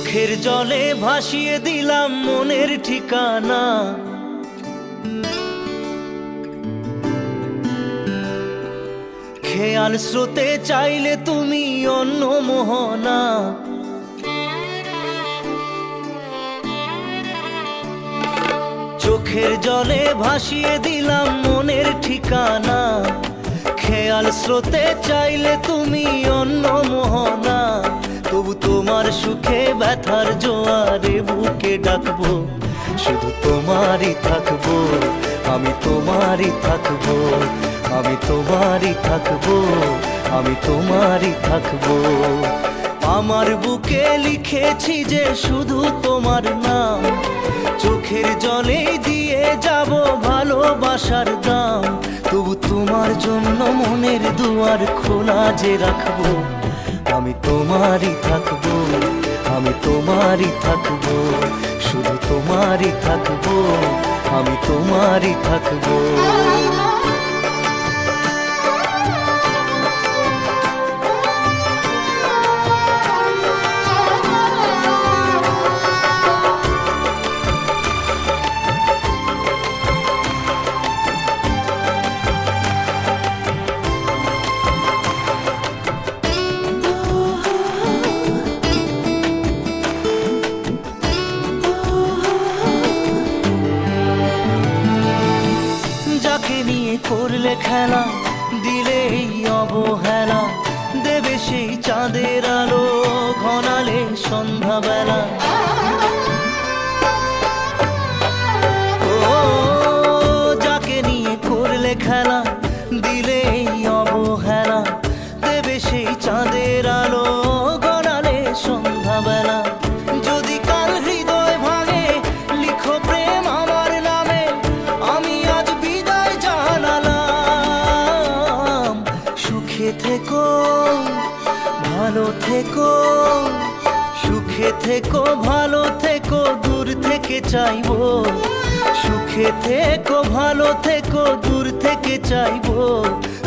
চোখের জলে ভাসিয়ে দিলাম মনের ঠিকানা। খেয়াল স্রোতে চাইলে তুমি অন্য মোহনা। চোখের জলে ভাসিয়ে দিলাম মনের ঠিকানা। খেয়াল স্রোতে চাইলে তুমি অন্য মোহনা। তবু তোমার সুখে ব্যথার জোয়ারে বুকে ডাকবো, শুধু তোমারই থাকবো, আমি তোমারই থাকবো, আমি তোমারই থাকবো, আমি তোমারই থাকবো। আমার বুকে লিখেছি যে শুধু তোমার নাম, চোখের জলে দিয়ে যাব ভালোবাসার দাম। তবু তোমার জন্য মনের দুয়ার খোলা যে রাখবো, আমি তোমারই থাকবো, আমি তোমারই থাকবো, শুধু তোমারই থাকবো, আমি তোমারই থাকবো। করলে খেলা দিলে এই অবহেলা, দেবে সেই চাঁদের আলো ঘনালে সন্ধ্যাবেলা। ও যাকে নিয়ে করলে খেলা দিলে এই অবহেলা, দেবে সেই চাঁদের আলো ঘনালে সন্ধ্যাবেলা। যদি কাল হৃদয় ভাঙে লিখো প্রেম আমার নামে, আমি আজ বিদায় জানালাম। সুখে থেকো ভালো থেকো, সুখে থেকো ভালো থেকো, দূর থেকে চাইবো। সুখে থেকো ভালো থেকো, দূর থেকে চাইবো।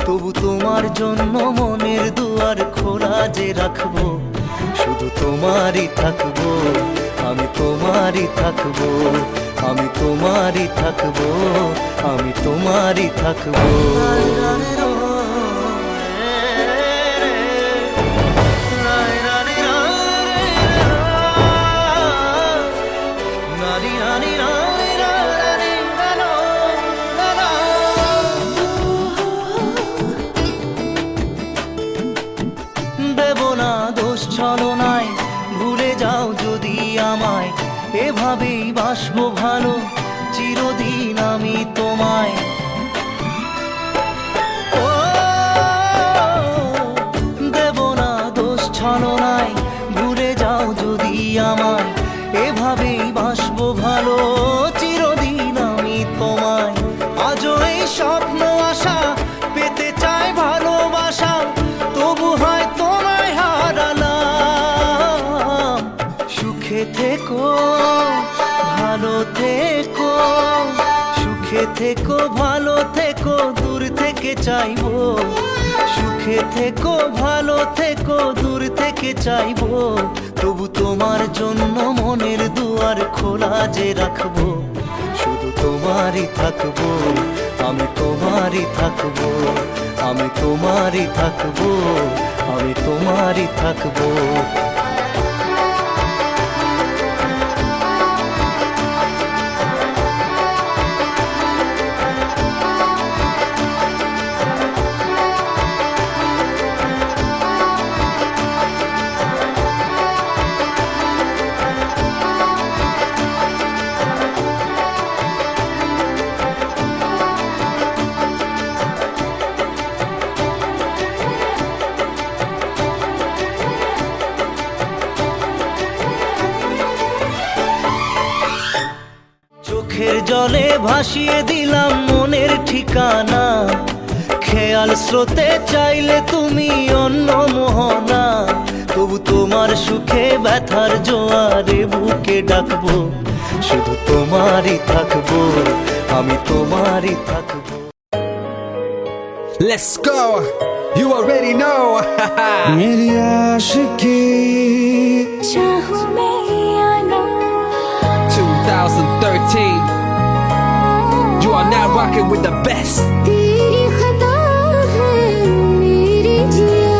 তবু তোমার জন্য মনের দুয়ার খোলা যে রাখবো, শুধু তোমারই থাকবো, আমি তোমারই থাকবো, আমি তোমারই থাকবো, আমি তোমারই থাকবো। দেব না দোষ ছলনায়, ভুলে যাও যদি আমায়। এভাবেই বাসবো ভালো চিরদিন আমি তোমায়। ও দেব না দোষ ছলনায়, ভুলে যাও যদি আমায়। এভাবেই বাসবো ভালো চিরদিন আমি তোমায়। আজও এই স্বপ্ন আশা পেতে চাই ভালোবাসা, তবু হয় তোমায় হারালাম। সুখে থেকো ভালো থেকো, সুখে থেকো ভালো থেকো, দূর থেকে চাইবো। সুখে থেকো ভালো থেকো, দূর থেকে চাইবো। তবু তোমার জন্য মনের দুয়ার খোলা যে রাখবো, শুধু তোমারই থাকবো, আমি তোমারই থাকবো, আমি তোমারই থাকবো, আমি তোমারই থাকবো। চোখের জলে ভাসিয়ে দিলাম মনের ঠিকানা। খেয়াল স্রোতে চাইলে তুমি অন্য মোহনা। তবু তোমার সুখে ব্যথার জোয়ারে বুকে ডাকবো, শুধু তোমারই থাকবো, আমি তোমারই থাকবো। Let's go, you already know. मेरी आशिकी चाहूं मैं 2013. You are now rocking with the best. तेरी खता है मेरी जिया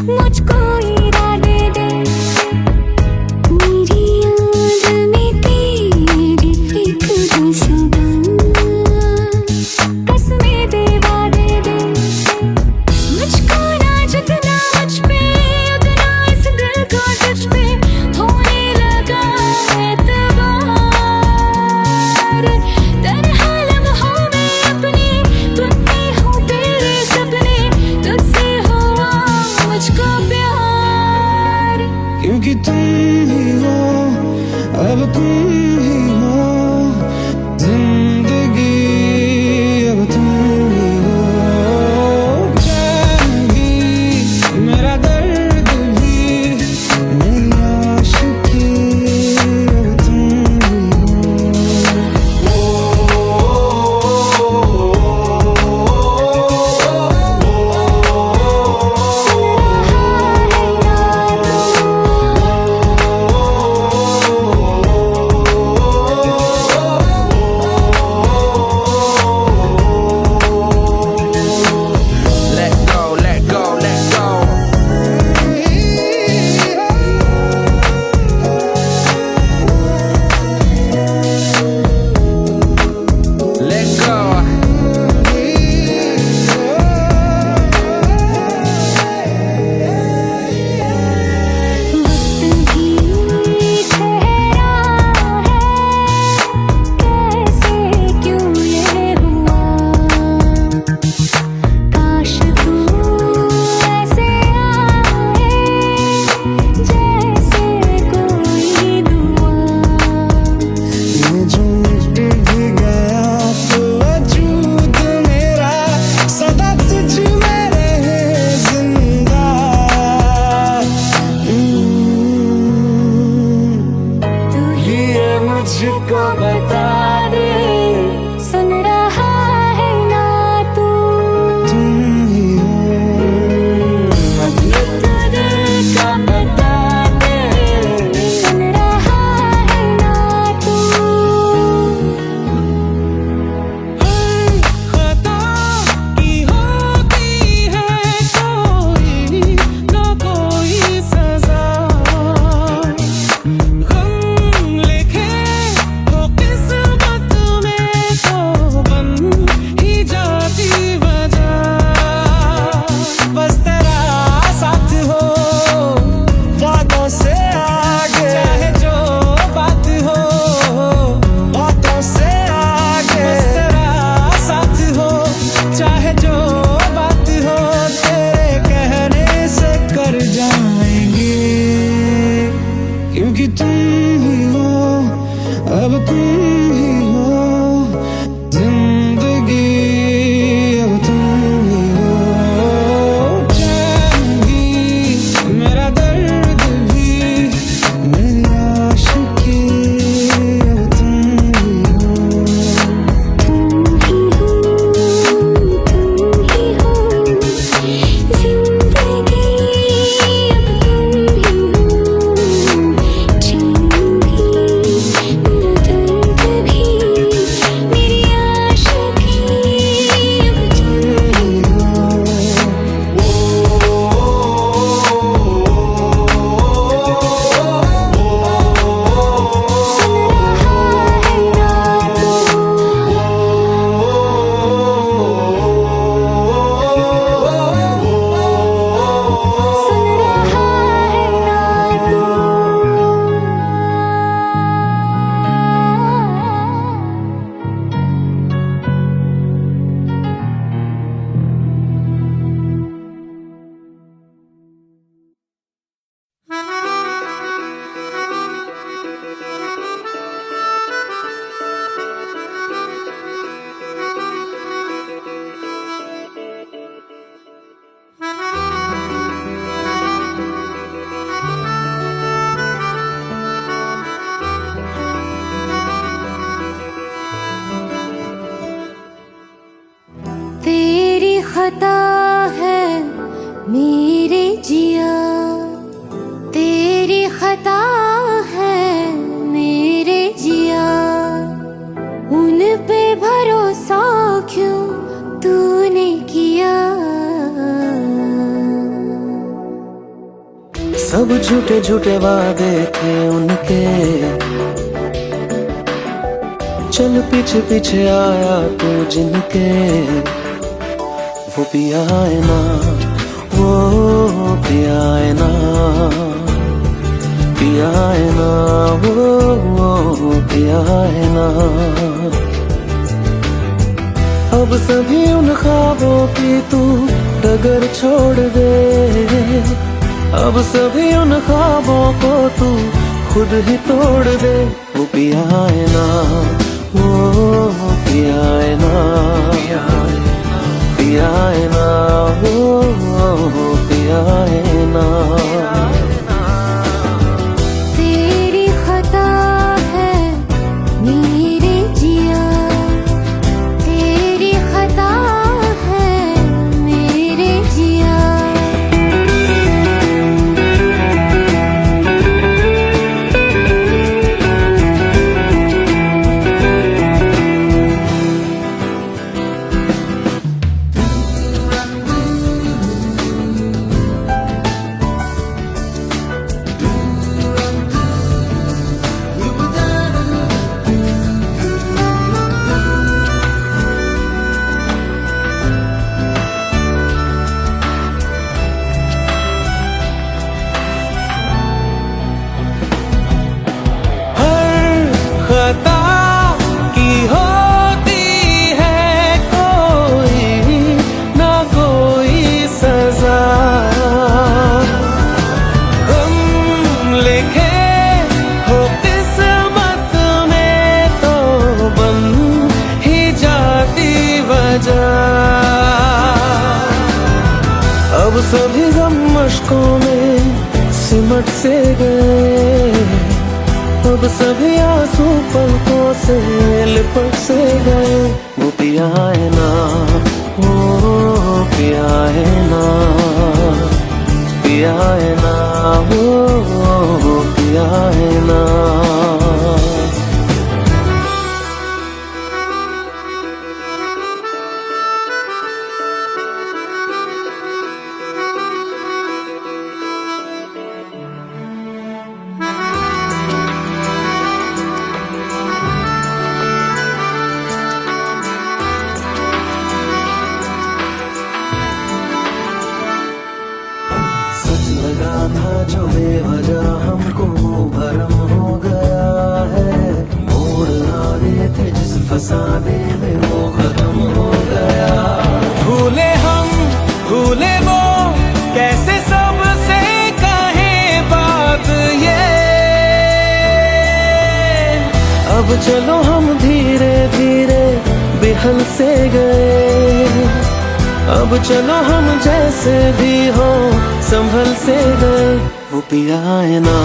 मुझको इरादे दे मेरी याद में तेरी फिक्र सदा कसमें दे वादे दे मुझको ना जितना मुझ पे उतना इस दिल को तुझ पे होने लगा एतबार तन्हा लम्हों में अपने बुनती हूँ तेरे सपने तुझसे हुआ मुझको प्यार क्योंकि तुम ही हो, अब तुम ही हो जिंदगी, अब तुम ही हो चैन भी, मेरा दर्द भी, मेरी आशिकी, अब तुम ही हो। Let go, let go, let go. Let go. वक्त भी ठहरा है कैसे क्यों ये हुआ काश तू ऐसे आए जैसे कोई दुआ ये जो मिट भी गया तो वजूद मेरा सदा तुझ में रहे जिंदा। तू ही ये मुझको बता दे सुन रहा है ना तू तुम ही हो, ये तो दिल का बता दे सुन रहा है ना तू हर खता की होती है कोई ना कोई सजा, गम लिखे हो किस्मत मेरे जिया तेरी खता है मेरे जिया उन पे भरोसा क्यों तूने किया सब झूठे झूठे वादे थे उनके चल पीछे पीछे आया तू जिनके वो पिया है ना वो पिया है ना पिया है ना वो पिया है ना अब सभी उन ख्वाबों की तू डगर छोड़ दे अब सभी उन ख्वाबों को तू खुद ही तोड़ दे वो पिया है ना वो पिया है ना पिया है ना वो पिया है ना तेरी खता है मेरे जिया तेरी खता है मेरे जिया खता की होती है कोई ना कोई सजा हम लिखे हो किस्मत में तो बन ही जाती वजह अब सभी गम मशकों में सिमट से गए अब सभी आंसू पलकों से लिपट से गए वो पिया है ना वो पिया है ना पिया है ना वो पिया है ना सच लगा था जो बेवजह हमको वो भरम हो गया है मोड़ आ गए थे जिस फसाने में वो खत्म हो गया भूले हम भूले वो कैसे सबसे कहे बात ये अब चलो हम धीरे धीरे बिहल से गए अब चलो हम जैसे भी हो संभल से गए वो पिया है ना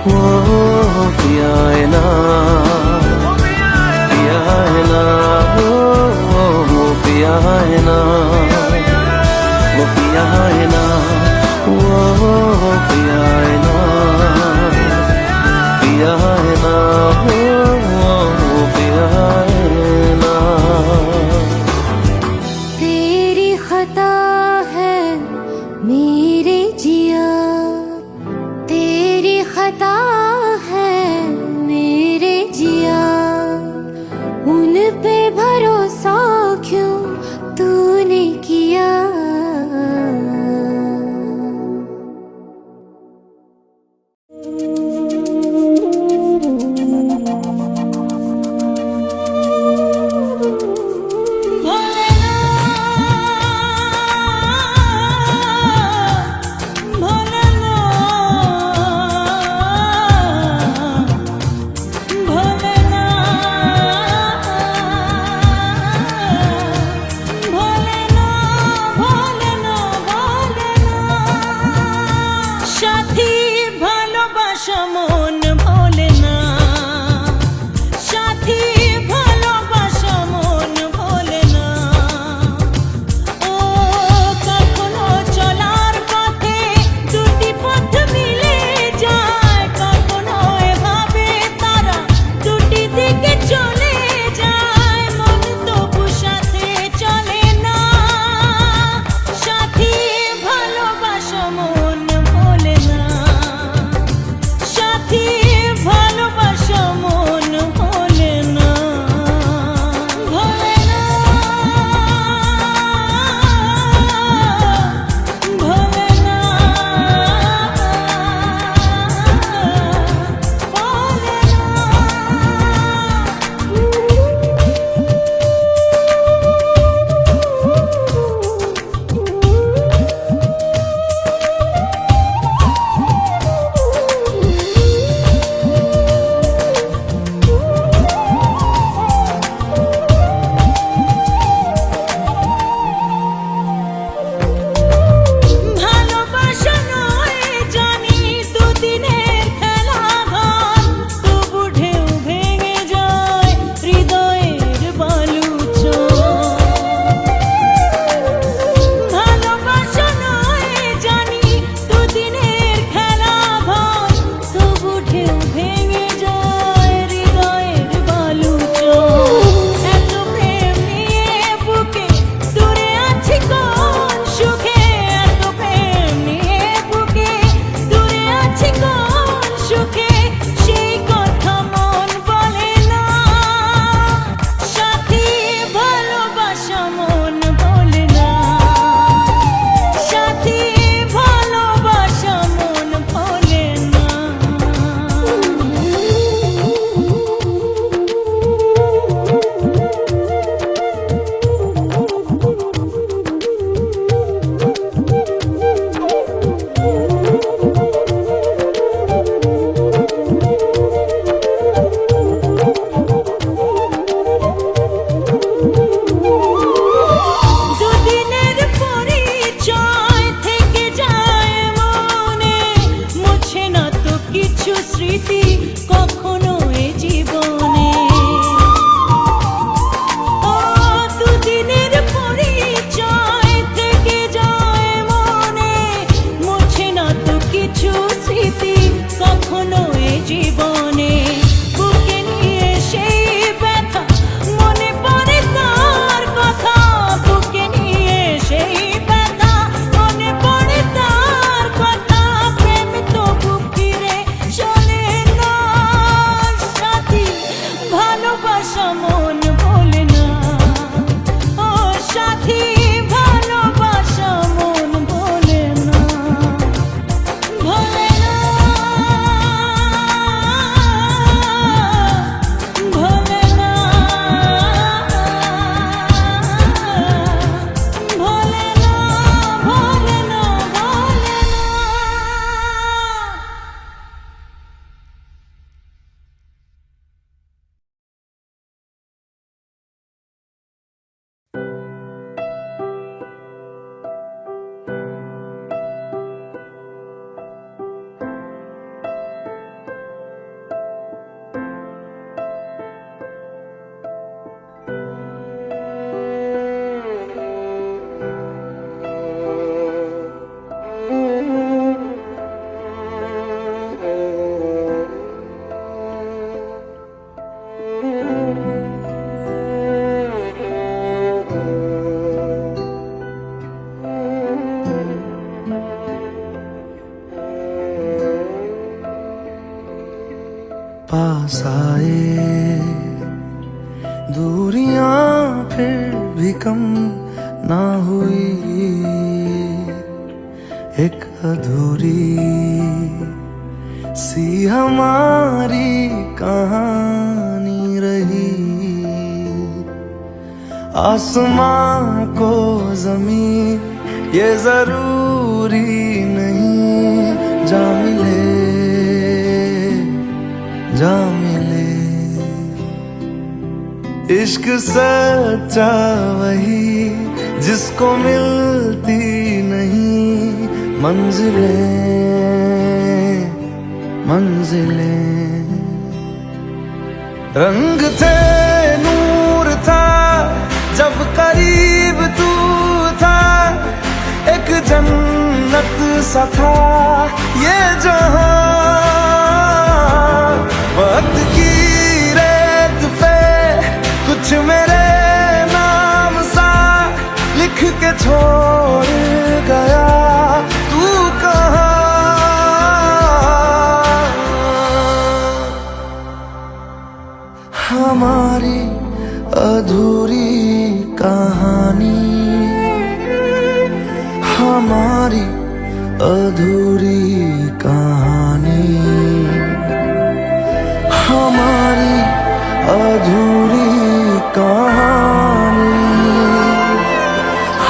वो पिया है ना पिया है ना वो पिया है ना वो पिया है ना वो पिया है ना पिया है ना वो पिया है ना तेरी खता है मेरे जिया तेरी खता है मेरे जिया उन पे भरोसा क्यों तूने किया সাথী ভালোবাসা মন ভোলে না, ভোলে না, ভোলে না, ভোলে ভালোবাসা নয় জানি দুদিনের খেলা ঘর, তবু ঢেউ ভেঙে যায় হৃদয়ের বালুচর। ভালোবাসা নয় জানি দুদিনের খেলা ঘর, তবু ঢেউ ভেঙে যায় হৃদয়ের বালুচর। এত প্রেম নিয়ে বুকে দূরে আছি কোন সুখে, এত প্রেম নিয়ে বুকে দূরে আছি কোন সুখে, সেই কথা মন বলে না। সাথী ভালোবাসা মন বলে না, সাথী ভালোবাসা মন বলে না। দুদিনের পরিচয় থেকে যায় মনে, মুছে না তো কিছু স্মৃতি কখনো এ জীবনে। ও দুদিনের পরিচয় থেকে যায় মনে, মুছে না তো কিছু স্মৃতি কখনো এ জীবনে। বুকে নিয়ে সেই ব্যথা মনে পড়ে তার কথা, বুকে নিয়ে সেই ব্যথা মনে পড়ে তার কথা। প্রেম তো বুক ফিরে চলে না, সাথী ভালোবাসা মন বলে না। ও সাথী ভালোবাসা মন বলে না, ভোলে না, ভোলে না, ভোলে না, ভোলে না, ভোলে না। पास आए दूरियां फिर भी कम ना हुई, एक अधूरी सी हमारी कहानी रही। आसमां को जमीन ये जरूरी नहीं, जा मिले जा मिले। इश्क सच्चा वही जिसको मिलती नहीं मंजिलें मंजिलें। रंग थे नूर था जब करीब तू था, एक जन्नत सा था ये जहां। वक्त की रेत पे कुछ मेरे नाम सा लिख के छोड़ गया, तू कहाँ हमारी अधूरी कहानी, हमारी अधूरी कहानी, हमारी अधूरी कहानी,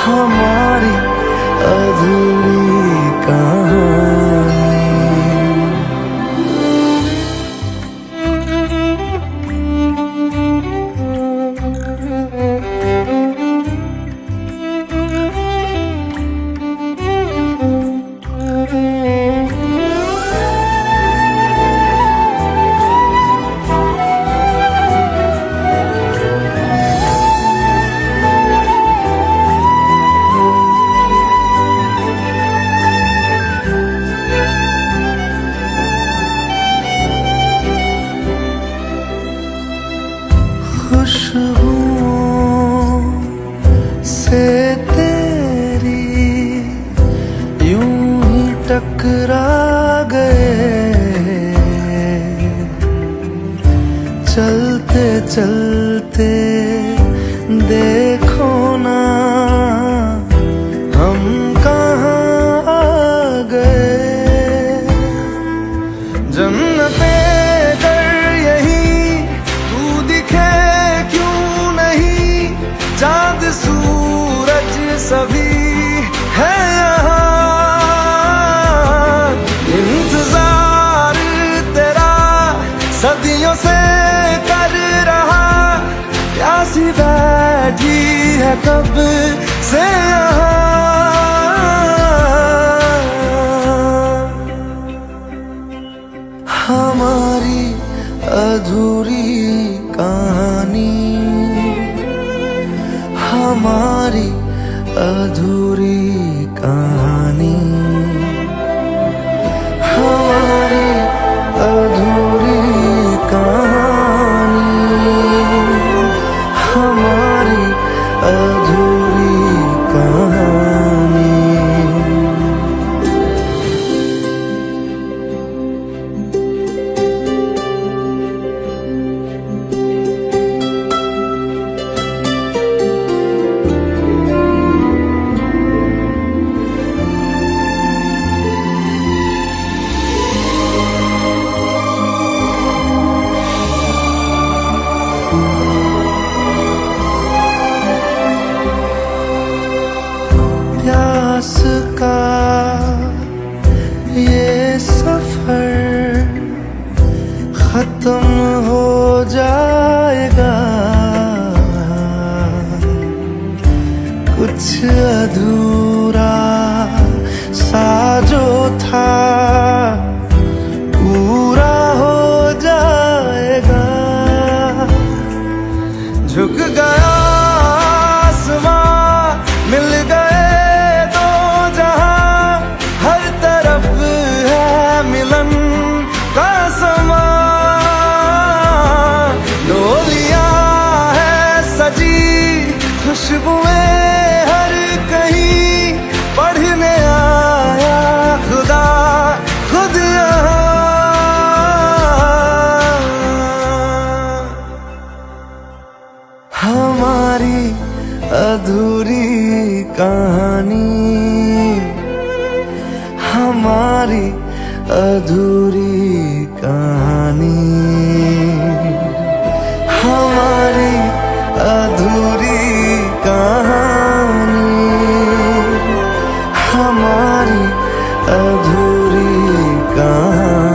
हमारी अधूरी कहानी। खुशबुओं से तेरी यूं ही टकरा गए, चलते चलते देखो ना हम कहाँ आ गए। जन्नते चाँद सूरज सभी है यहाँ, इंतजार तेरा सदियों से कर रहा, प्यासी बैठी है कब से यहाँ। हमारी अधूरी कहानी, हमारी अधूरी कहानी, हमारी अधूरी कहानी, हमारी अधूरी कहानी। प्यास का ये सफर खत्म हो जाएगा, कुछ अधूरा सा जो था पूरा हो जाएगा। झुक गया आसमां, मिल गए दो जहां, हर तरफ है मिलन का समा। डोलियां है सजी, खुशबुएं हर कहीं, पढ़ने आया खुदा खुद यहाँ। हमारी अधूरी कहानी, हमारी अधूरी कहानी, हमारी अधूरी कहानी, हमारी अधूरी कहानी।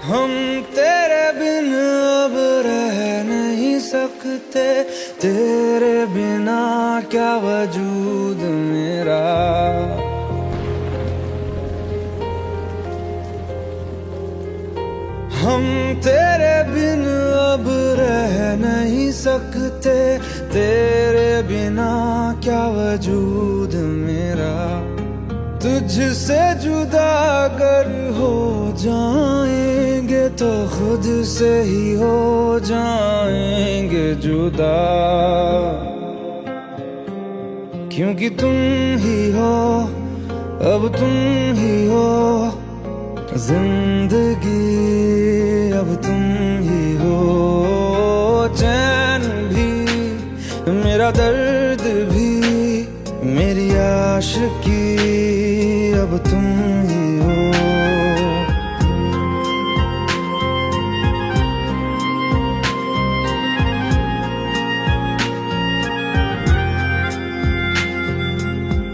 हम तेरे बिन अब रह नहीं सकते, तेरे क्या वजूद मेरा। हम तेरे बिन अब रह नहीं सकते, तेरे बिना क्या वजूद मेरा। तुझसे जुदा अगर हो जाएंगे तो खुद से ही हो जाएंगे जुदा, क्योंकि तुम ही हो, अब तुम ही हो जिंदगी, अब तुम ही हो। चैन भी मेरा दर्द भी मेरी आशिकी, अब तुम ही हो।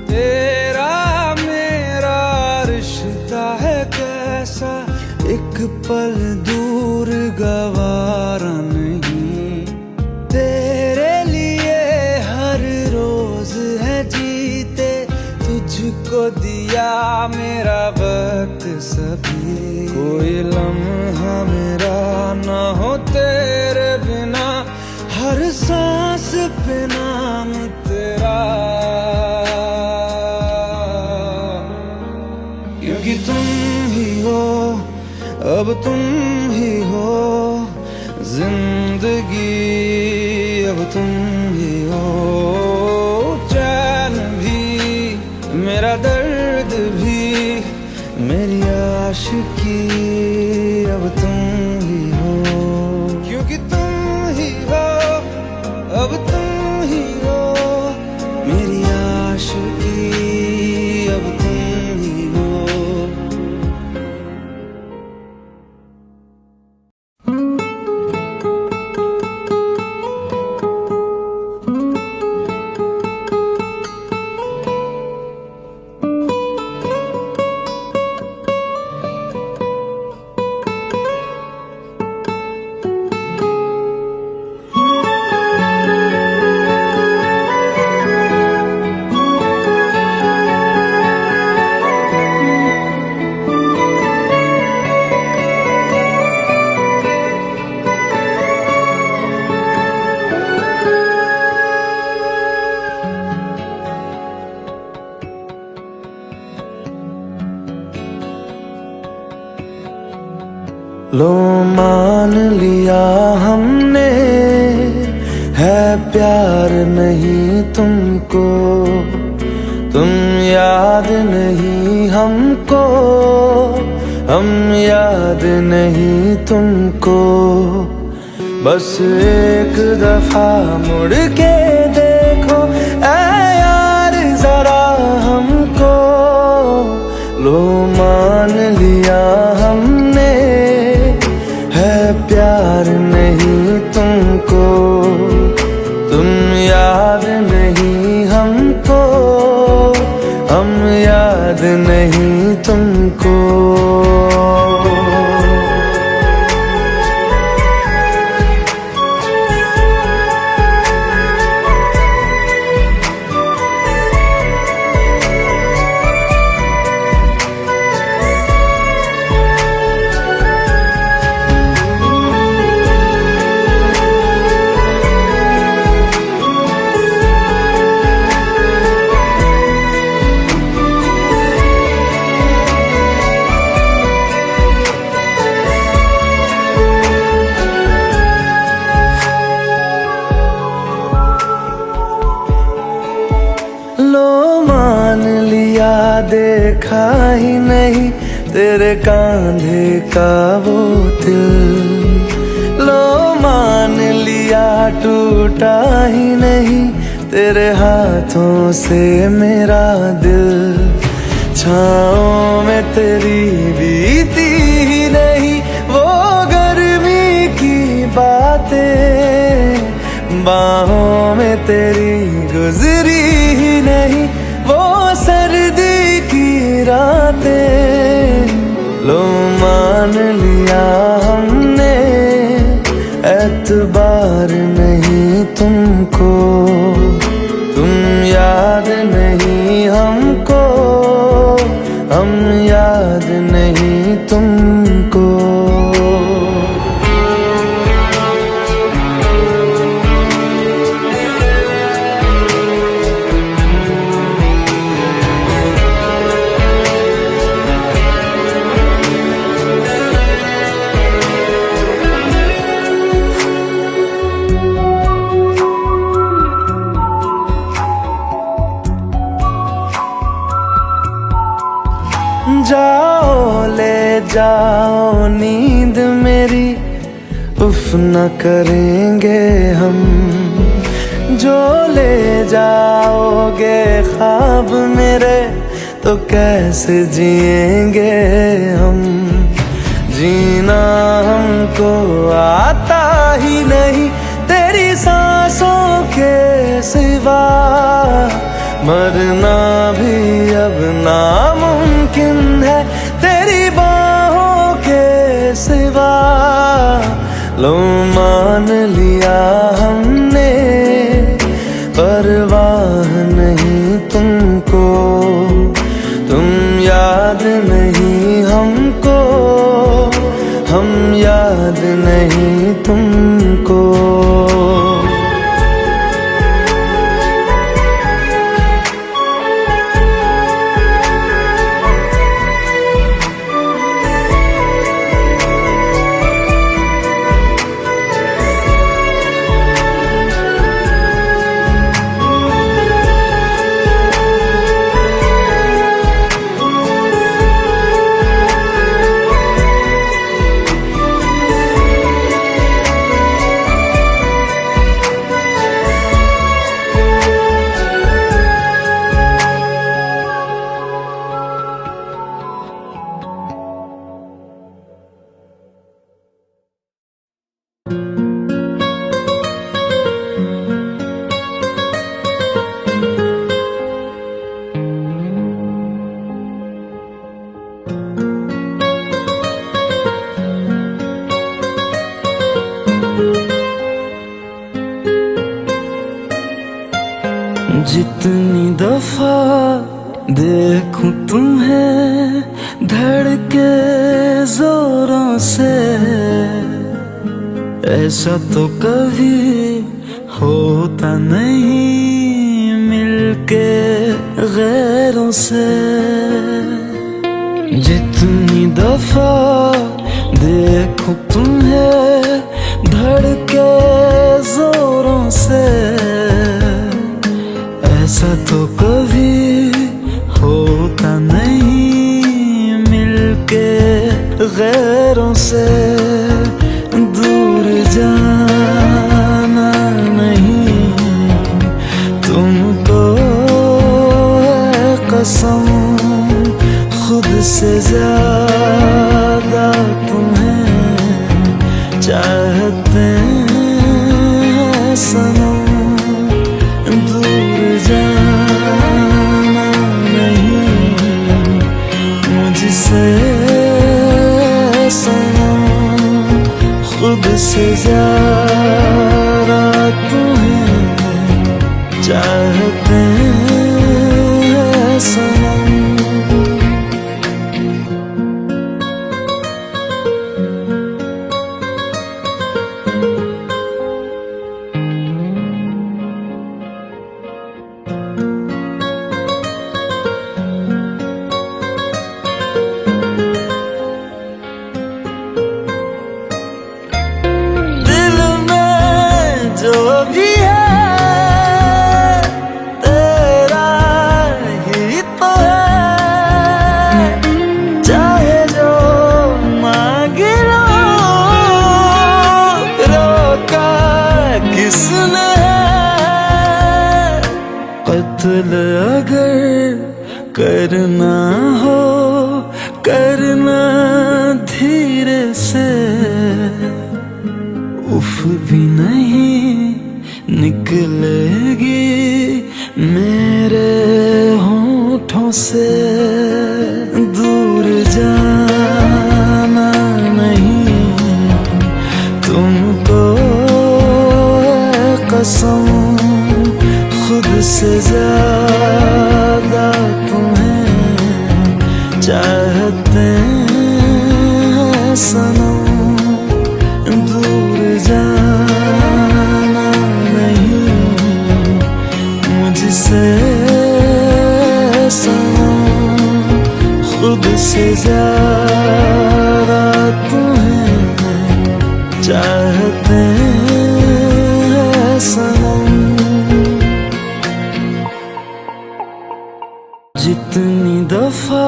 तेरा मेरा रिश्ता है कैसा, एक पल दूर गवारा नहीं। तेरे लिए हर रोज है जीते, तुझको दिया मेरा वक्त सभी। कोई लम्हा मेरा ना हो तेरे बिना, हर सांस पे नाम तेरा, क्योंकि तुम ही हो, अब तुम ही हो जिंदगी, अब तुम ही हो। चैन भी मेरा दर्द भी मेरी आशिकी, अब तुम ही हो, क्योंकि तुम ही हो, अब तुम ही हो मेरी आशिकी, अब तुम ही हो। लो मान लिया हमने है प्यार नहीं तुमको, तुम याद नहीं हमको, हम याद नहीं तुमको। बस एक दफा मुड़ के देखो ऐ यार जरा हमको। लो मान लिया हमने है प्यार नहीं तुमको, तुम याद नहीं हमको, हम याद नहीं तुमको। देखा ही नहीं तेरे कांधे का वो दिल, लो मान लिया टूटा ही नहीं तेरे हाथों से मेरा दिल। छाँव में तेरी बीती ही नहीं वो गर्मी की बातें, बाहों में तेरी गुजरी ही नहीं वो सर्दी की रातें। लो मान लिया हमने एतबार नहीं तुमको, तुम याद नहीं हमको, हम याद नहीं तुमको। जाओ ले जाओ नींद मेरी, उफ न करेंगे हम। जो ले जाओगे ख्वाब मेरे, तो कैसे जिएंगे हम। जीना हमको आता ही नहीं तेरी सांसों के सिवा, मरना भी अब नामुमकिन है तेरी बाहों के सिवा। लो मान लिया हमने, परवाह नहीं तुमको। तुम याद नहीं हमको, हम याद नहीं तुमको। जितनी दफा देखूं तुम्हें धड़के जोरों से, ऐसा तो कभी होता नहीं मिलके गैरों से। जितनी दफा देखूं तुम्हें धड़के जोरों से, ऐसा तो कभी होता नहीं मिलके गैरों से। दूर जाना नहीं तुमको है कसम, खुद से ज्यादा तुम्हें चाहते हैं सनम। दूर जाना नहीं मुझसे सनम, खुद से ज्यादा तुम्हें चाहते हैं सनम। कत्ल अगर करना हो करना धीरे से, उफ भी नहीं निकलेगी मेरे होठों से। दूर जाना नहीं तुमको है कसम, खुद से ज्यादा तुम्हें चाहते हैं सनम, दूर जाना नहीं मुझसे सनम, खुद से ज्यादा तुम्हें चाहते हैं सनम। जितनी दफा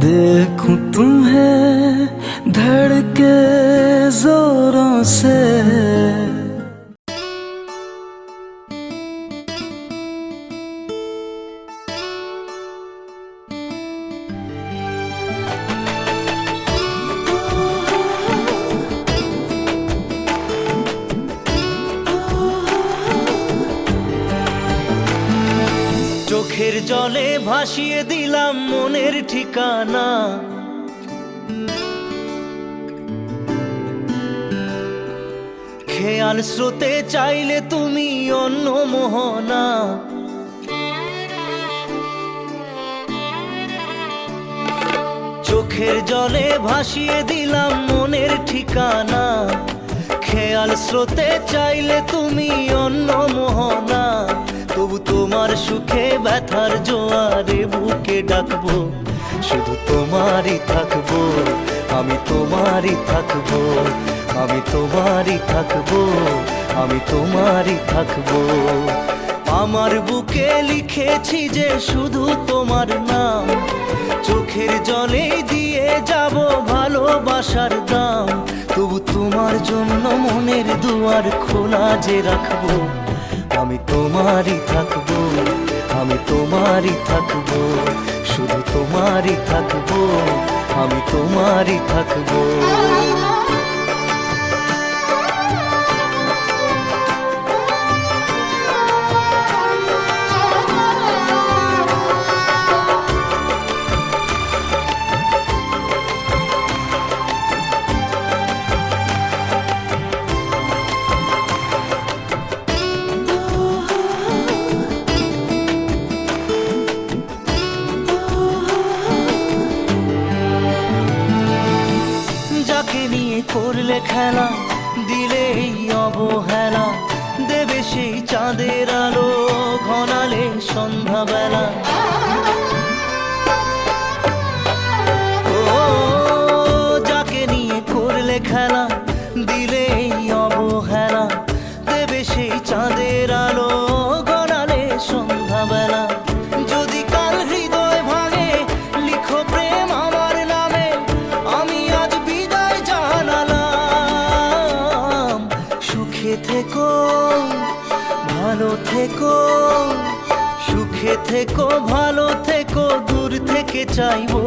देखूं तुम्हें धड़के जोरों से, চোখের জলে ভাসিয়ে দিলাম মনের ঠিকানা, খেয়াল স্রোতে চাইলে তুমি অন্য মোহনা, চোখের জলে ভাসিয়ে দিলাম মনের ঠিকানা, খেয়াল স্রোতে চাইলে তুমি অন্য মোহনা, তবু তোমার সুখে ব্যথার জোয়ারে বুকে ডাকবো, শুধু তোমারই থাকবো, আমি তোমারই থাকবো, আমি তোমারই থাকবো, আমি তোমারই থাকবো। আমার বুকে লিখেছি যে শুধু তোমার নাম, চোখের জলে দিয়ে যাব ভালোবাসার দাম, তবু তোমার জন্য মনের দুয়ার খোলা যে রাখবো, আমি তোমারই থাকবো, আমি তোমারই থাকবো, শুধু তোমারই থাকবো, আমি তোমারই থাকবো। করলে খেলা দিলে অবহেলা, দেবে সেই চাঁদের আলো ঘনালে সন্ধ্যাবেলা, ও যাকে নিয়ে করলে খেলা দিলে অবহেলা, দেবে সেই চাঁদের আলো ঘনালে সন্ধ্যাবেলা। যদি কাল হৃদয় ভাঙে লিখো প্রেম আমার নামে, আমি আজ বিদায় জানালাম, সুখে থেকো ভালো থেকো, সুখে থেকো ভালো থেকো, দূর থেকে চাইবো,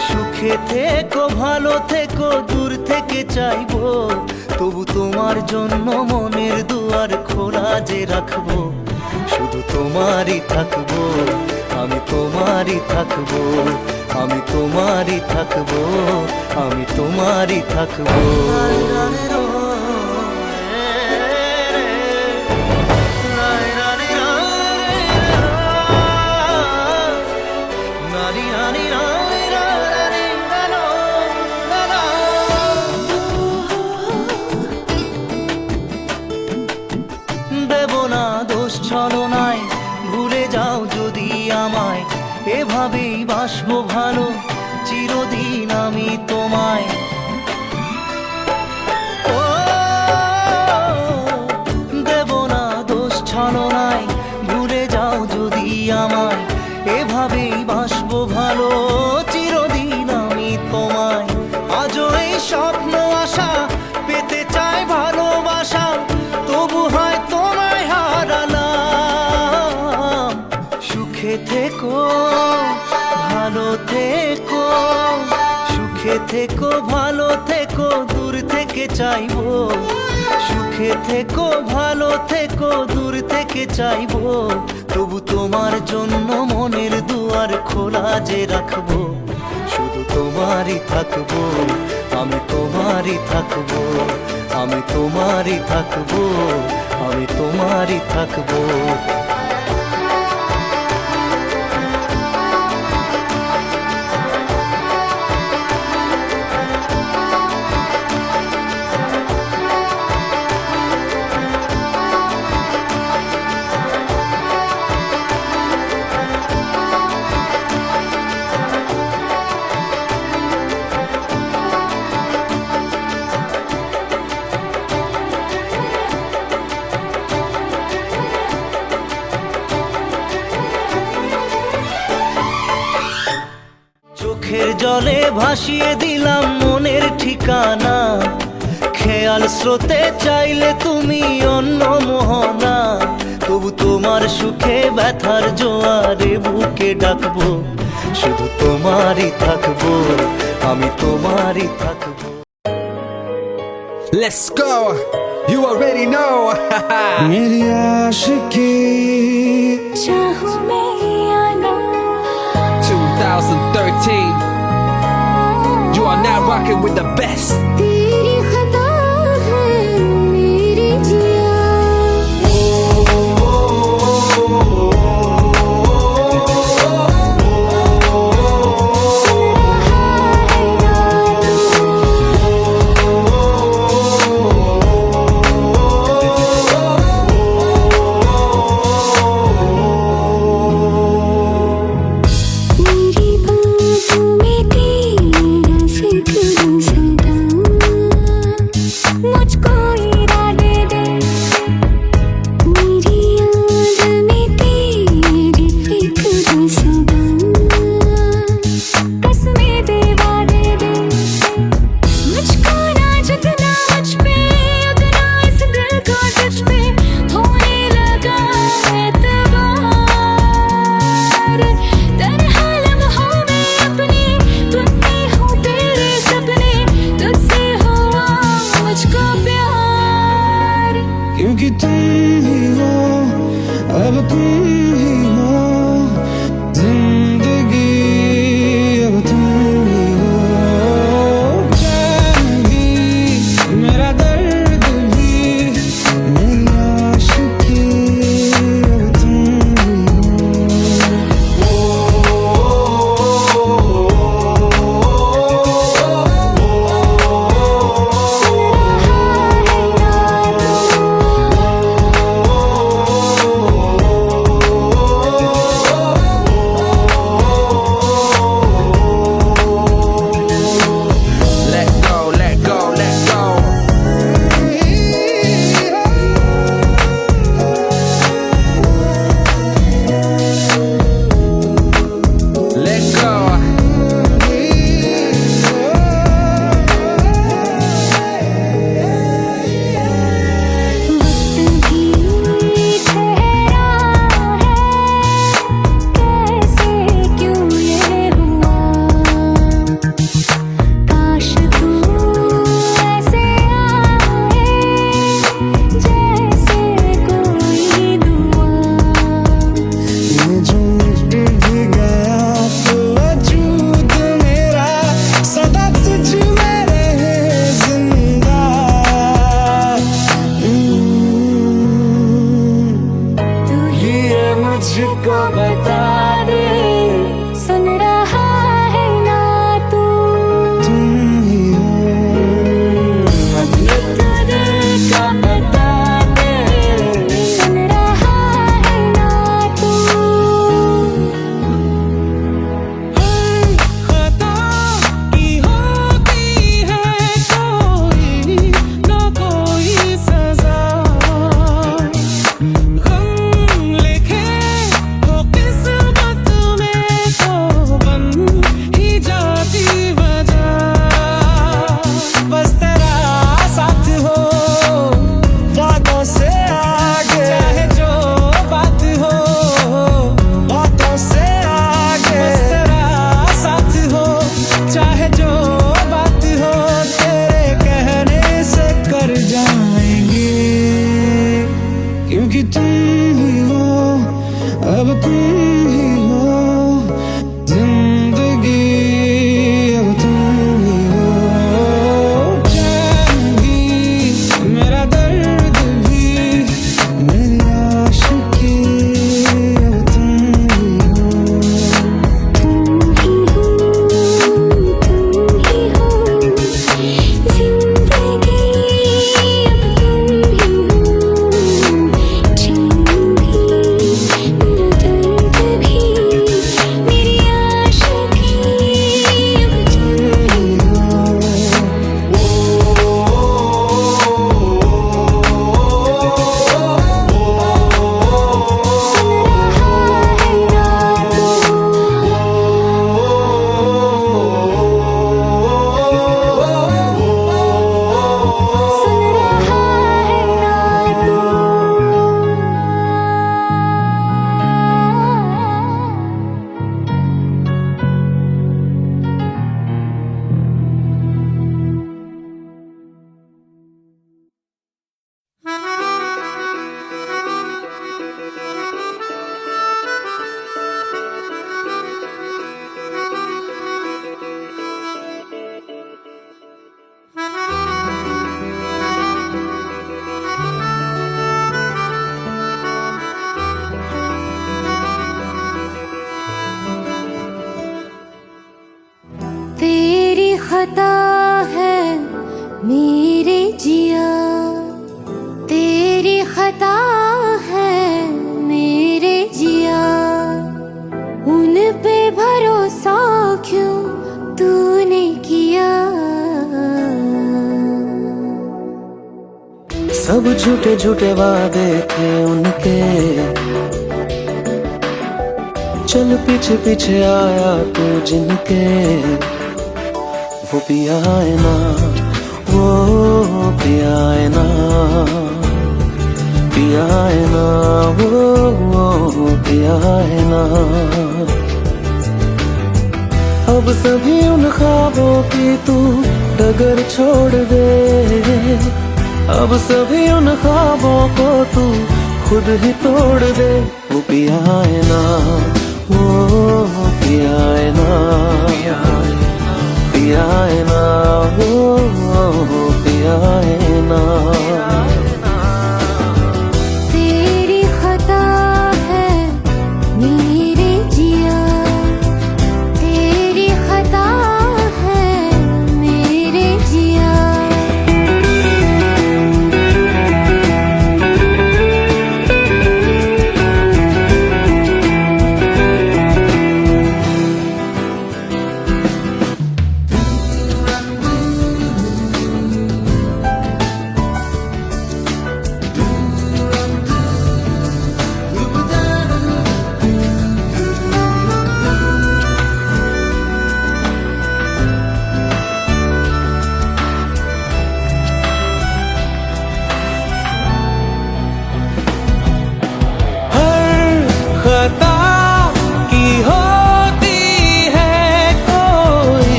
সুখে থেকো ভালো থেকো, দূর থেকে চাইবো, তবু তোমার জন্য মনের দুয়ার খোলা যে রাখবো, শুধু তোমারই থাকবো, আমি তোমারই থাকবো, আমি তোমারই থাকবো, আমি তোমারই থাকবো। দেব না দোষ ছলনায়, ভুলে যাও যদি আমায়, এভাবেই বাসবো ভালো চিরদিন আমি তোমায়। ও দেব না দোষ ছলনায়, ভুলে যাও যদি আমায়, এভাবেই বাসবো ভালো চিরদিন আমি তোমায়। আজও এই স্বপ্ন আশা পেতে চাই ভালোবাসা, তবু হয় তোমায় হারালাম, সুখে থেকো ভালো থেকো, সুখে থেকো ভালো থেকো, দূর থেকে চাইবো, সুখে থেকো ভালো থেকো, দূর থেকে চাইবো, তবু তোমার জন্য মনের দুয়ার খোলা যে রাখবো, শুধু তোমারই থাকবো, আমি তোমারই থাকবো, আমি তোমারই থাকবো, আমি তোমারই থাকবো। জলে ভাসিয়ে দিলাম মনের ঠিকানা, খেয়াল স্রোতে চাইলে তুমি অন্য মোহনা, তবু তোমার সুখে ব্যথার জোয়ারে বুকে ডাকবো, শুধু তোমারই থাকবো, আমি তোমারই থাকবো। Let's go. You already know. मेरी आशिकी चाहूं मैं या ना 2013. You are now rocking with the best. तेरी खता है मेरी जिया क्योंकि तुम ही हो, अब तुम ही हो जिंदगी, अब तुम ही हो चैन भी, मेरा दर्द भी, मेरी आशिकी, अब तुम ही Let go, let go, let go. Let go. वक्त भी ठहरा है, कैसे क्यों ये हुआ, काश तू ऐसे आए जैसे कोई दुआ। ये जो मिट भी गया तो वजूद मेरा सदा तुझ में रहे जिंदा। तू ही मुझको बता दे, सुन रहा है ना तू, तुम ही हो, ये तो दिल का बता दे, सुन रहा है ना तू। खता की होती है कोई ना कोई सजा, गम लिखे हो किस खता है मेरे जिया, तेरी खता है मेरे जिया, उन पे भरोसा क्यों तूने किया। सब झूठे झूठे वादे थे उनके, चल पीछे पीछे आया तू जिनके। वो पिया है ना, वो पिया है ना, पिया है ना, वो पिया है ना। अब सभी उन ख्वाबों की तू डगर छोड़ दे, अब सभी उन ख्वाबों को तू खुद ही तोड़ दे। वो पिया है ना, वो पिया है ना, पिया है ना, वो पिया है ना। तेरी खता है मेरे जिया, तेरी खता है मेरे जिया। खता की होती है कोई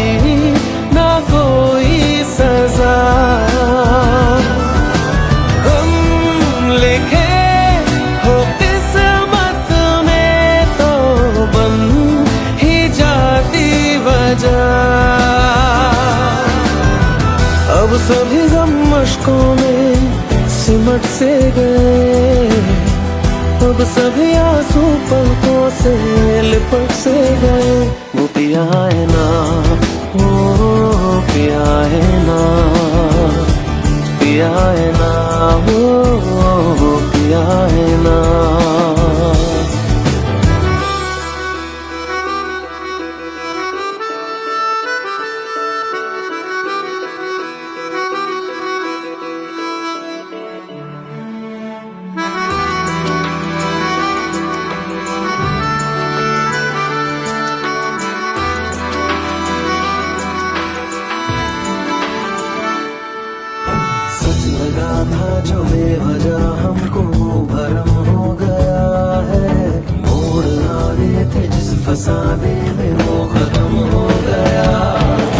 ना कोई सजा, हम लिखे हो किस्मत में तो बन ही जाती वजह। अब सभी गम मुश्कों में सिमट से गए, अब सभी आंसू पलकों से लिपट से गए। वो पिया है ना, वो पिया है ना, पिया है ना, वो पिया है ना। सच लगा था जो बेवजह हमको वो भरम हो गया है। मोड़ आने थे जिस फसाने में वो खत्म हो गया।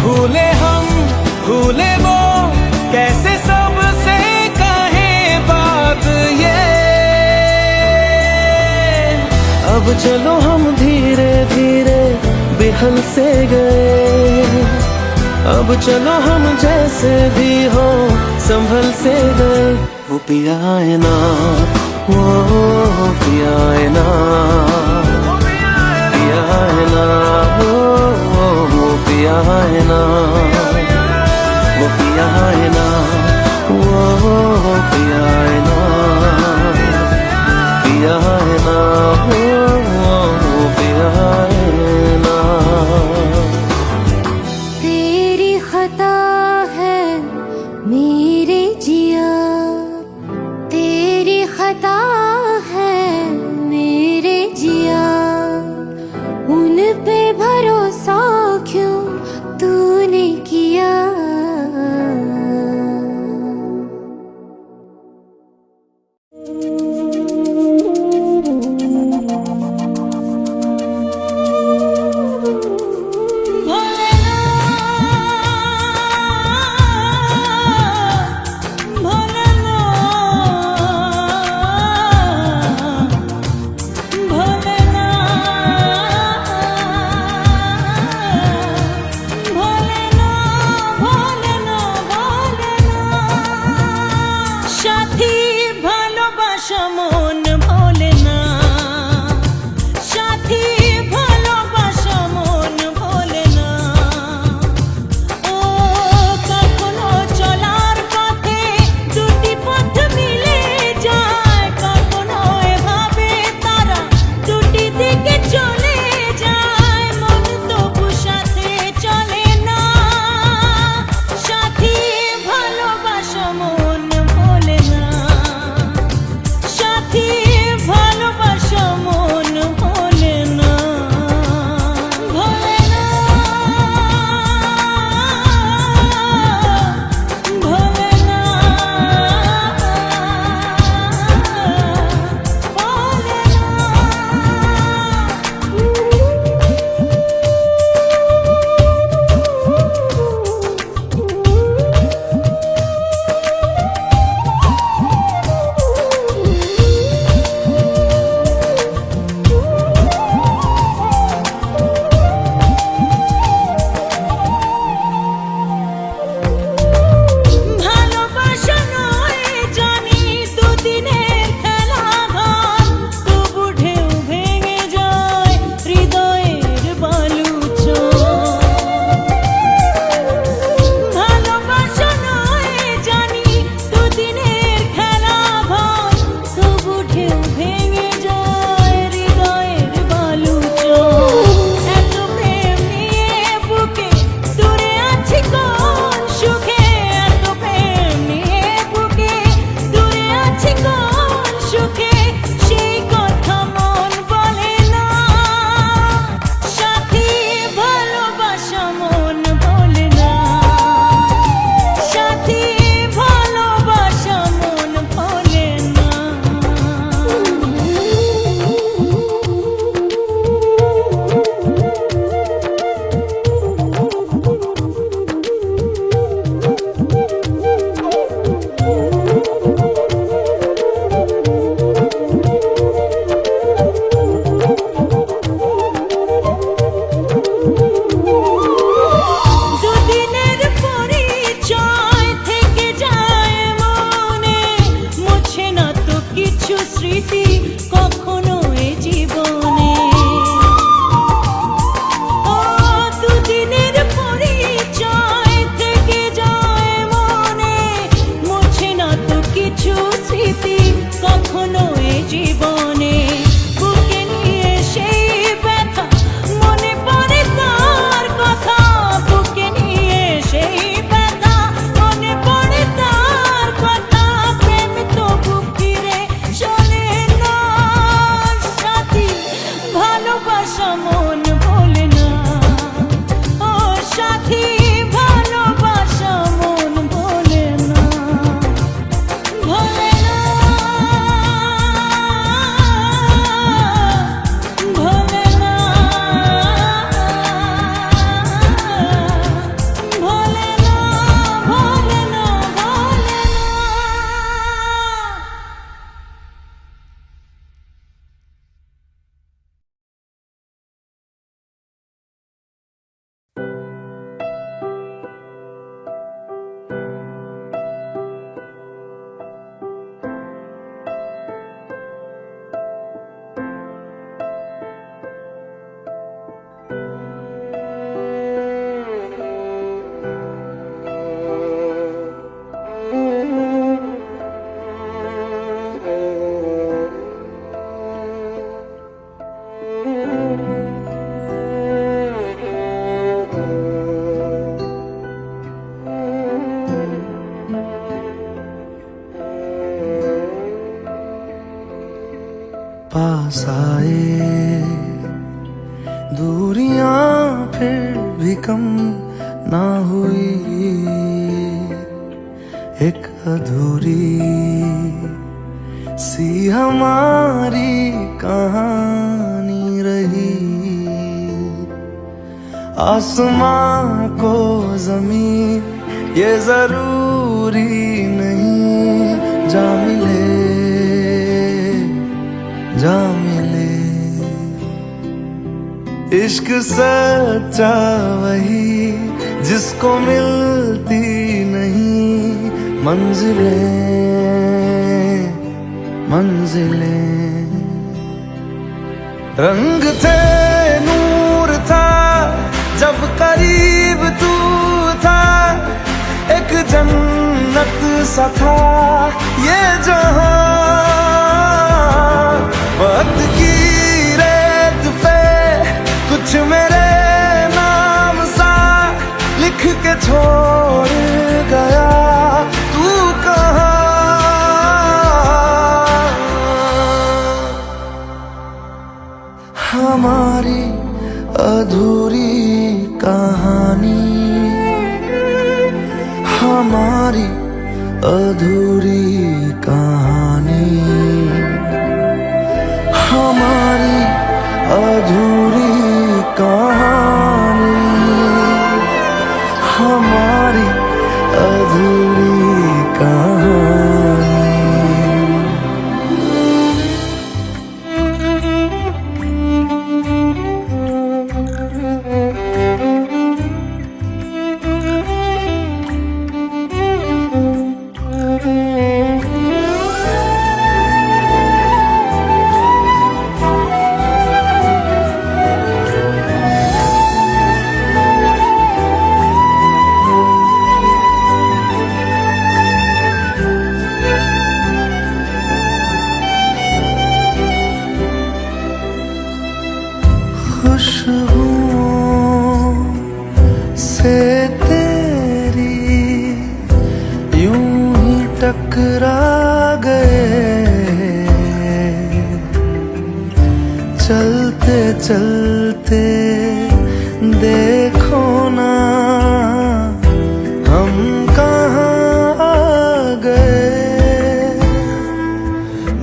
भूले हम भूले वो कैसे सबसे कहे बात ये। अब चलो हम धीरे धीरे बेहल से गए, अब चलो हम जैसे भी हो संभल से गए। वो पिया है ना, वो पिया है ना, पिया है ना, वो पिया है ना, वो पिया है ना, वो पिया है ना, पिया है ना, वो पिया है ना। तेरी खता है मेरे जिया, तेरी खता है मेरे जिया, उन पे भरोसा क्यों तूने किया। স্মৃতি কখনো এ জীবনে। ও দুদিনের পরিচয় থেকে যায় মনে, মুছে না তো কিছু স্মৃতি কখনো এ জীবনে। বুকে নিয়ে সেই ব্যথা মনে পড়ে তার কথা, বুকে নিয়ে সেই ব্যথা মনে পড়ে তার কথা। প্রেম তো বুক ফিরে চলে না সাথী, ভালোবাসা মন ভোলে না। ও সাথী ভালোবাসা মন ভোলে না, ভোলে না, ভোলে না, ভোলে না, ভোলে না, ভোলে না। पास आए दूरियां फिर भी कम ना हुई, एक अधूरी सी हमारी कहानी रही। आसमां को जमीन ये जरूरी नहीं, जा मिले जा मिले। इश्क सच्चा वही जिसको मिलती नहीं मंजिलें मंजिलें। रंग थे नूर था जब करीब तू था, एक जन्नत सा था ये जहां। वक्त की रेत पे कुछ मेरे नाम सा लिख के छोड़ गया, तू कहाँ। हमारी अधूरी कहानी, हमारी अधूरी कहानी, हमारी अधूरी कहानी, हमारी अधूरी कहानी। खुशबुओं से तेरी यूं ही टकरा गए, चलते चलते देखो ना हम कहाँ आ गए।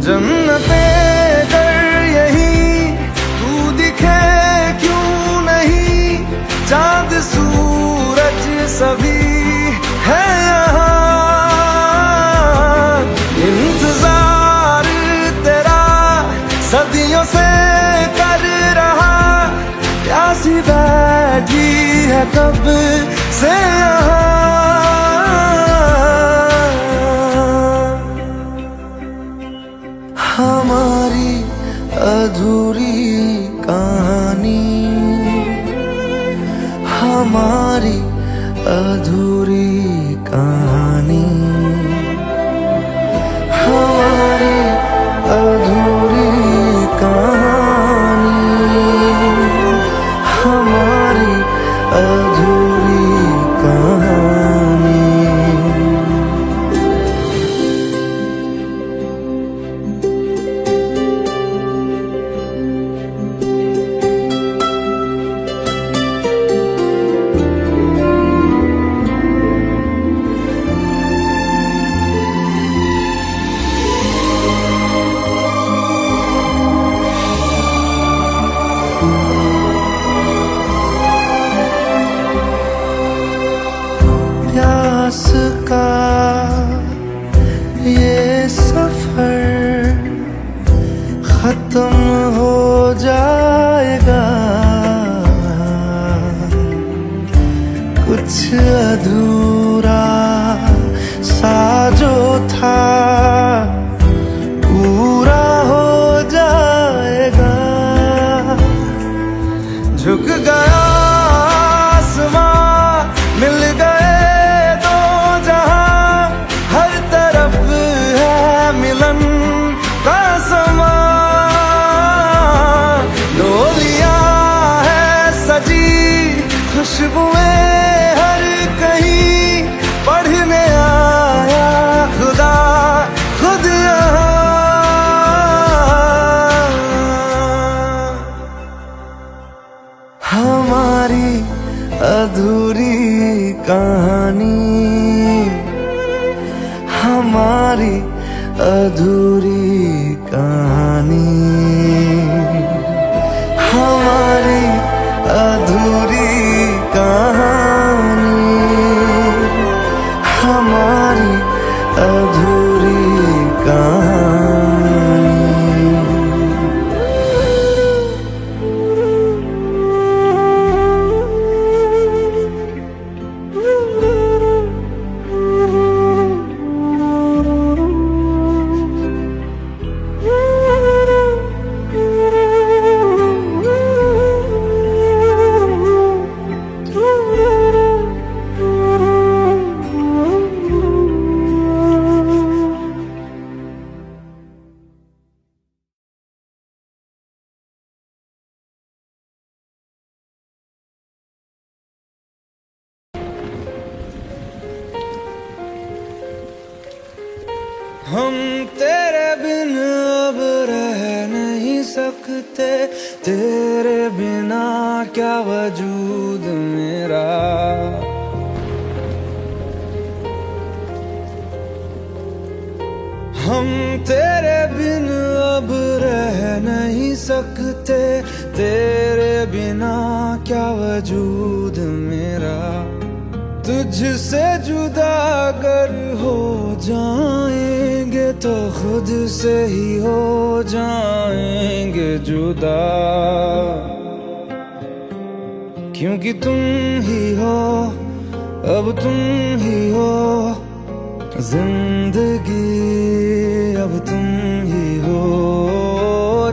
जन्नते कर यही तू दिखे क्यों नहीं, चांद सूरज सभी है यहाँ। इंतजार तेरा सदियों से कर रहा, प्यासी बैठी है कब से यहाँ। हमारी अधूरी कहानी, हमारी अधूरी कहानी, हमारी अधूरी कहानी, हमारी अधूरी कहानी। प्यास का ये सफर खत्म हो जाएगा, कुछ अधूरा सा जो था पूरा हो जाएगा। झुक गया आसमां, मिल गए दो जहां, हर तरफ है मिलन का समा। डोलियां है सजी, खुशबुएं हर कहीं, पढ़ने आया खुदा खुद यहाँ। हमारी अधूरी कहानी, हमारी अधूरी कहानी, हमारी अधूरी कहानी, हमारी अधूरी कहानी। हम तेरे बिन अब रह नहीं सकते, तेरे बिना क्या वजूद मेरा। हम तेरे बिन अब रह नहीं सकते, तेरे बिना क्या वजूद मेरा। तुझसे जुदा अगर हो जाएंगे तो खुद से ही हो जाएंगे जुदा, क्योंकि तुम ही हो, अब तुम ही हो जिंदगी, अब तुम ही हो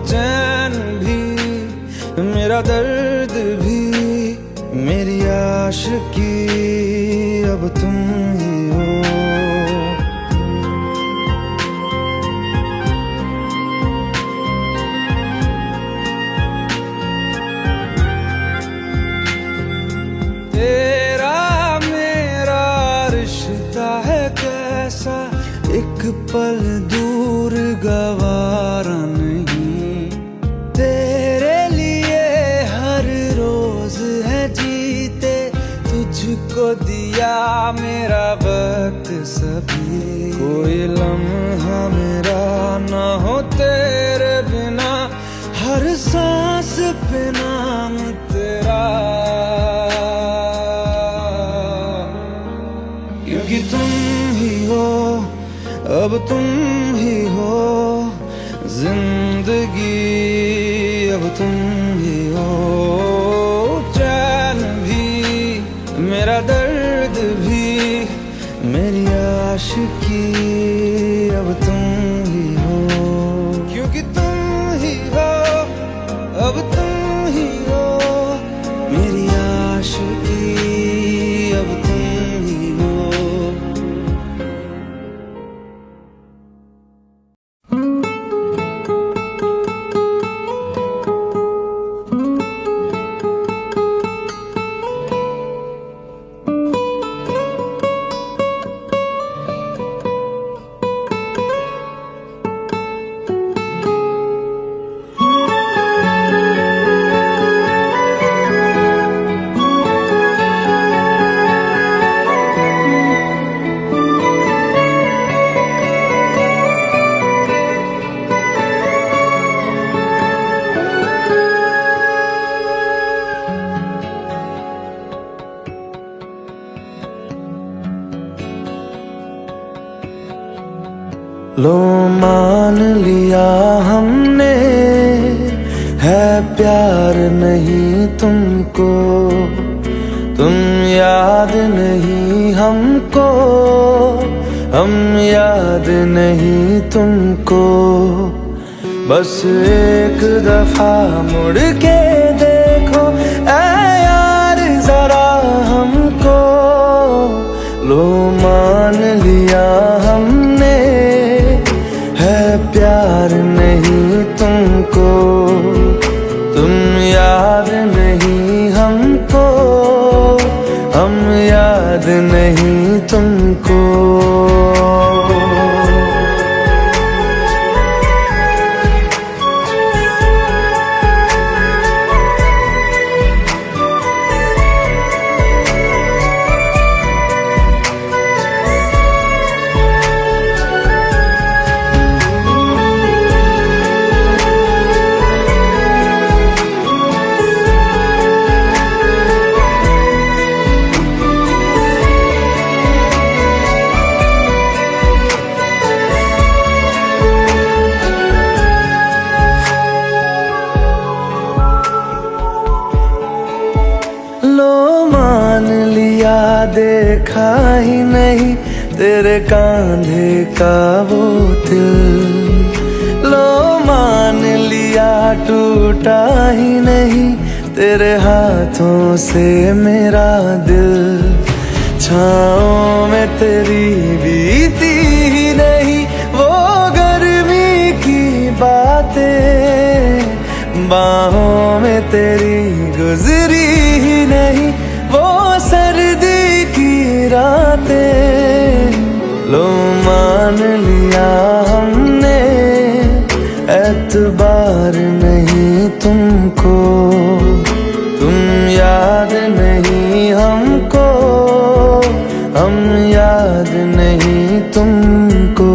चैन भी, मेरा दर्द भी, मेरी आशिकी, अब तुम ही हो। तेरा मेरा रिश्ता है कैसा, एक पल दूर गवारा नहीं। तेरे लिए हर रोज है जीते, तुझको दिया मेरा वक्त सभी। कोई लम्हा मेरा ना हो तेरे बिना, हर सांस पे नाम तेरा, क्योंकि तुम ही हो, अब तुम ही हो जिंदगी, अब तुम ही हो चैन भी, मेरा दर्द भी, मेरी आशिकी, अब तुम ही हो। लो मान लिया हमने, है प्यार नहीं तुमको, तुम याद नहीं हमको, हम याद नहीं तुमको। बस एक दफा मुड़ के देखो ऐ यार जरा हमको, लो मान लिया हमने, है प्यार नहीं तुमको, तुम याद नहीं हमको, हम याद नहीं तुमको। लो मान लिया देखा ही नहीं तेरे कांधे का वो दिल, लो मान लिया टूटा ही नहीं तेरे हाथों से मेरा दिल। छाँव में तेरी बीती ही नहीं वो गर्मी की बातें, बाहों में तेरी गुजरी ही नहीं वो सर्दी की रातें। लो मान लिया हमने, एतबार नहीं तुमको, तुम याद नहीं हमको, हम याद नहीं तुमको।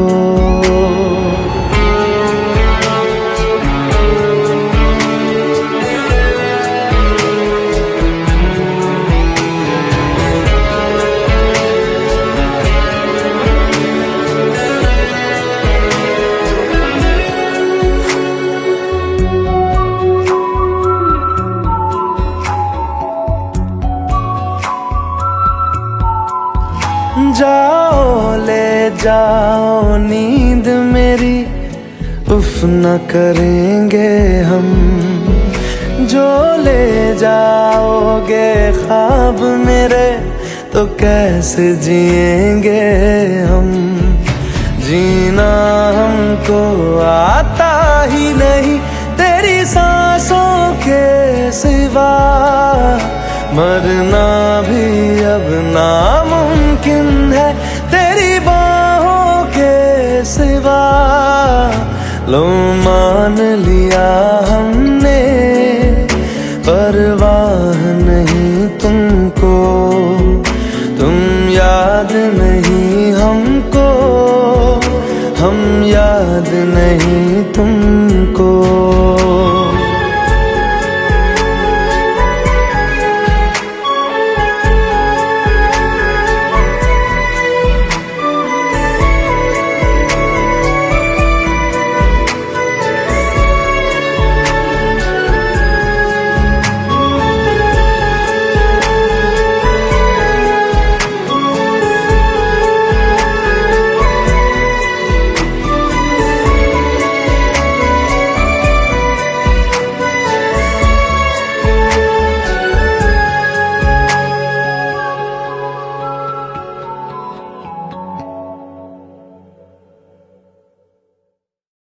जाओ ले जाओ नींद मेरी, उफ न करेंगे हम, जो ले जाओगे ख्वाब मेरे तो कैसे जिएंगे हम। जीना हमको आता ही नहीं तेरी सांसों के सिवा, मरना भी अब नामुमकिन है तेरी बाहों के सिवा। लो मान लिया हमने, परवाह नहीं तुमको, तुम याद नहीं हमको, हम याद नहीं तुम